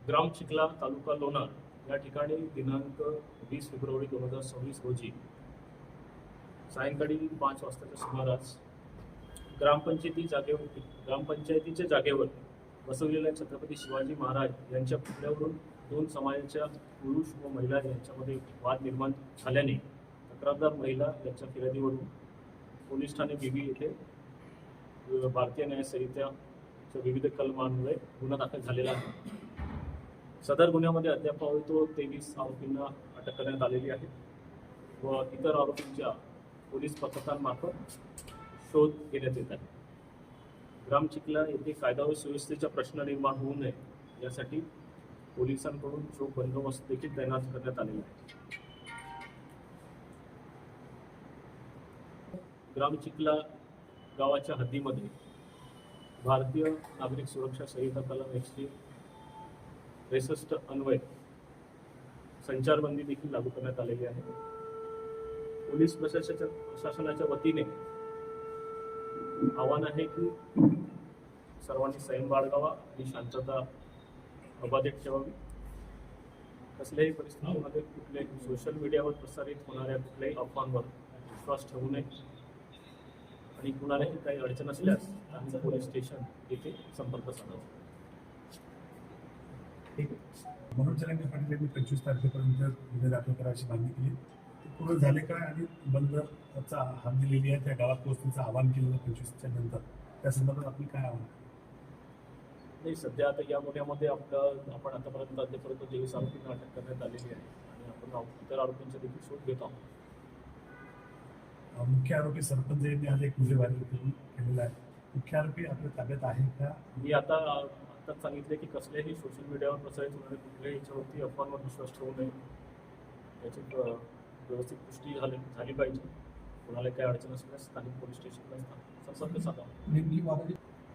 ग्राम चिखला तालुका लोणार या ठिकाणी दिनांक 20 फेब्रुवारी 2026 रोजी सायंकाळी 5 वाजताच्या सुमारास ग्रामपंचायतीच्या जागेवर बसवलेल्या छत्रपती शिवाजी महाराज यांच्या पुतळ्यावरून दोन समाजाच्या पुरुष व महिला यांच्यामध्ये वाद निर्माण झाल्याने तक्रारदार महिला यांच्या फिर्यादीवरून पोलीस ठाणे बीबी येथे भारतीय न्याय संहितेच्या विविध कलमांमुळे गुन्हा दाखल झालेला आहे. सदर गुन्ह्यामध्ये अद्याप 23 आरोपींना अटक करण्यात आलेली आहे व इतर आरोपींच्या पोलीस पथकांमार्फत शोध घेण्यात येत आहे. ग्राम चिखला येथे कायदा व सुव्यवस्थेचा प्रश्न निर्माण होऊ नये यासाठी पोलिसांकडून चोख बंदोबस्त देखील तैनात करण्यात आलेला आहे. ग्राम चिखला गावाच्या हद्दीमध्ये भारतीय नागरिक सुरक्षा संहिता कलम 163 अन्वये संचारबंदी देखील लागू करण्यात आलेली आहे. पोलीस प्रशासनाच्या वतीने आव्हान आहे की सर्वांनी संयम बाळगावा आणि शांतता अबाधित ठेवावी. कसल्याही परिस्थितीमध्ये कुठल्याही सोशल मीडियावर प्रसारित होणाऱ्या कुठल्याही अफवांवर विश्वास ठेवू नये आणि कुणालाही काही अडचण असल्यास त्यांचं पोलीस स्टेशन येथे संपर्क साधावा. ठीक आहे. मनोज जरांगे पाटील यांनी 25 तारखेपर्यंत गुन्हे दाखल करायची मागणी केली. ते पूर्ण झाले काय आणि बंदचा हाक दिलेली आहे त्या गावात पोहोचण्याचं आवाहन केलेलं 25च्या नंतर त्या संदर्भात आपली काय आव्हान? नाही, सध्या आता या गुन्ह्यामध्ये आपण आतापर्यंत अद्यापर्यंत 23 आरोपींना अटक करण्यात आलेली आहे आणि आपण इतर आरोपींचा देखील शोध घेत आहोत. मुख्य आरोपी सरपंच यांनी आज एक गुन्हे व्हायरल केलेला आहे. मुख्य आरोपी आपल्या ताब्यात आहे का? मी आताच सांगितले की कसल्याही सोशल मीडियावर प्रसारित होणाऱ्या कुठल्याही याच्यावरती अफवांवर विश्वास ठेवू नये. याची व्यवस्थित पुष्टी झाली पाहिजे. कोणाला काही अडचण असल्यास स्थानिक पोलीस स्टेशनला संपर्क साधावा.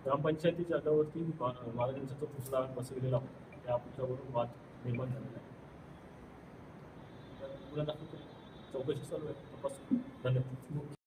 ग्रामपंचायती जागावरती महाराजांचा जो पुतळा बसवलेला होता त्या पुतळ्यावरून वाद निर्माण झालेला आहे. गुन्हा दाखल करून चौकशी चालू आहे. तपास. धन्यवाद.